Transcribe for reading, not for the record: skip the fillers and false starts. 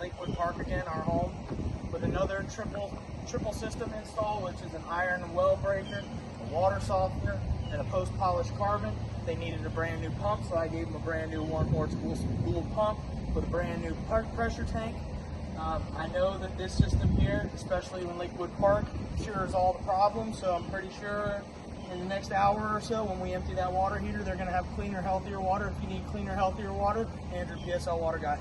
Lakewood Park again, our home, with another triple system install, which is an iron well breaker, a water softener, and a post-polished carbon. They needed a brand new pump, so I gave them a brand new 1-horse Gould pump with a brand new pressure tank. I know that this system here, especially in Lakewood Park, cures all the problems, so I'm pretty sure in the next hour or so when we empty that water heater, they're going to have cleaner, healthier water. If you need cleaner, healthier water, Andrew, PSL WaterGuy.